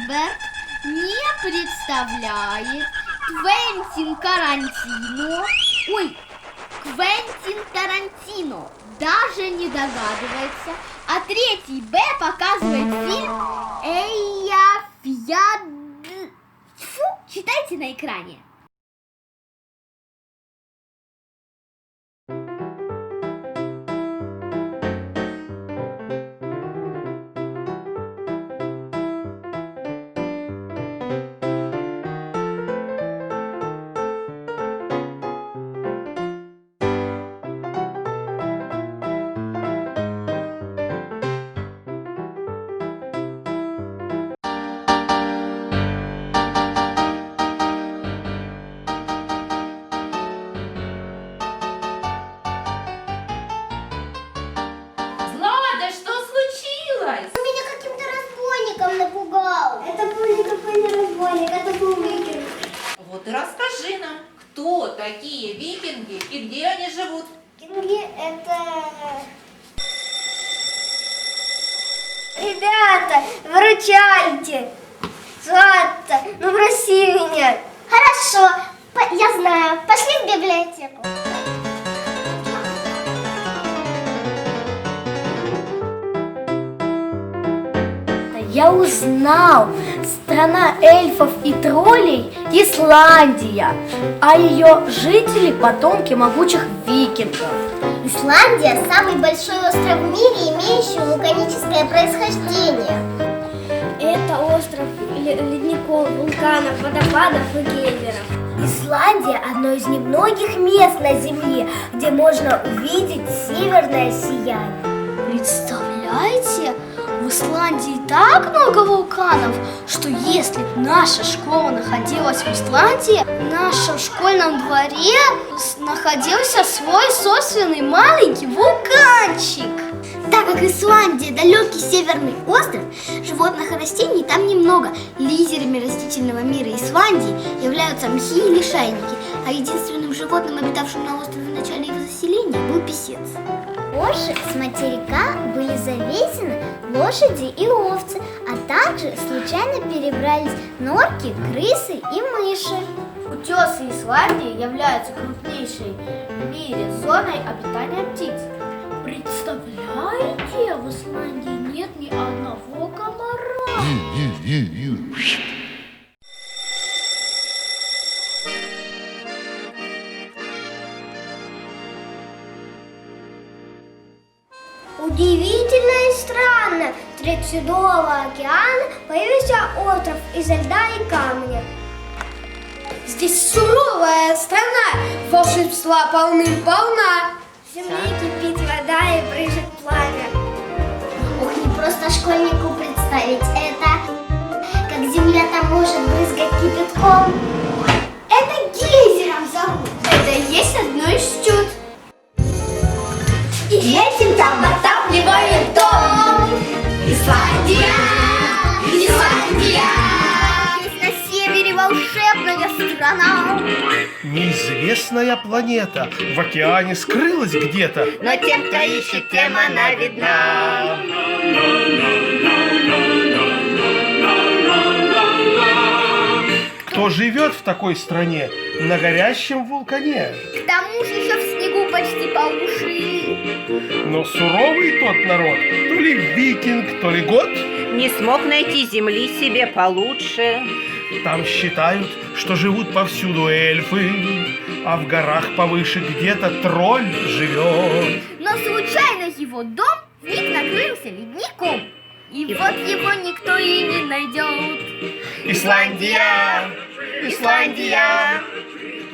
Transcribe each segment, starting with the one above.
Спилберг не представляет Квентин Тарантино даже не догадывается, а третий Б показывает фильм читайте на экране. Напугал. Это был никакой не разбойник, это был викинг. Вот и расскажи нам, кто такие викинги и где они живут. Викинги это... Ребята, выручайте. Злата, ну проси меня. Хорошо, я знаю. Пошли в библиотеку. Я узнал, страна эльфов и троллей – Исландия, а ее жители – потомки могучих викингов. Исландия – самый большой остров в мире, имеющий вулканическое происхождение. Это остров ледников, вулканов, водопадов и гейзеров. Исландия – одно из немногих мест на Земле, где можно увидеть северное сияние. Представляете? В Исландии так много вулканов, что если бы наша школа находилась в Исландии, в нашем школьном дворе находился свой собственный маленький вулканчик. Так как Исландия далекий северный остров, животных и растений там немного. Лидерами растительного мира Исландии являются мхи и лишайники, а единственным животным, обитавшим на острове в начале его заселения, был песец. Позже с материка были завезены лошади и овцы, а также случайно перебрались норки, крысы и мыши. Утесы Исландии являются крупнейшей в мире зоной обитания птиц. Представляете, в Исландии нет ни одного комара. Удивительно и странно, среди Седого океана появился остров изо льда и камня. Здесь суровая страна, волшебства полным-полна. В земле кипит вода и брызжет пламя. Ох, не просто школьнику представить это, как земля там может брызгать кипятком. Это гейзером зовут. Это и есть одно из чуд. И этим там отапливает дом. Исландия! Исландия! Здесь на севере волшебная страна. Неизвестная планета в океане скрылась где-то. Но тем, кто ищет, тем она видна. Кто живет в такой стране на горящем вулкане? К тому же еще в снегу почти по уши. Но суровый тот народ, то ли викинг, то ли гот. Не смог найти земли себе получше. Там считают, что живут повсюду эльфы, а в горах повыше где-то тролль живет. Но случайно его дом вмиг накрылся ледником. И вот его никто и не найдет. Исландия! Исландия!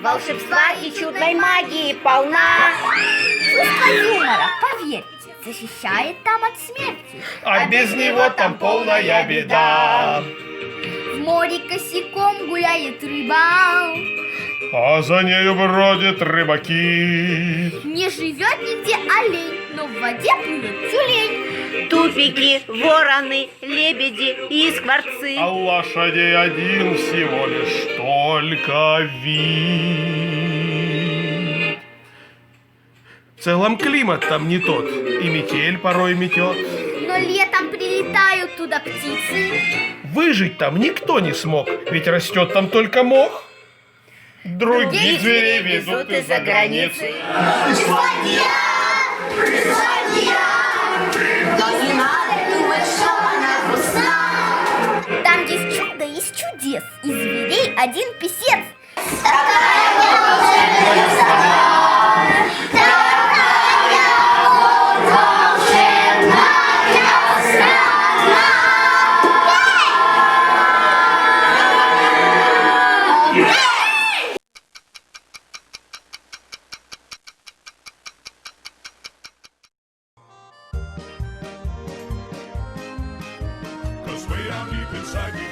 Волшебства и чудной магии полна. Чувство юмора, поверьте, защищает там от смерти. А без него там полная беда. В море косяком гуляет рыба. А за нею бродят рыбаки. Не живет нигде олень, но в воде плывет тюлень. Тупики, вороны, лебеди и скворцы. А лошадей один всего лишь только вид. В целом климат там не тот, и метель порой метет. Но летом прилетают туда птицы. Выжить там никто не смог, ведь растет там только мох. Других зверей везут из-за границы. Там есть чудо из чудес, из зверей один писец. Cause way out deep inside you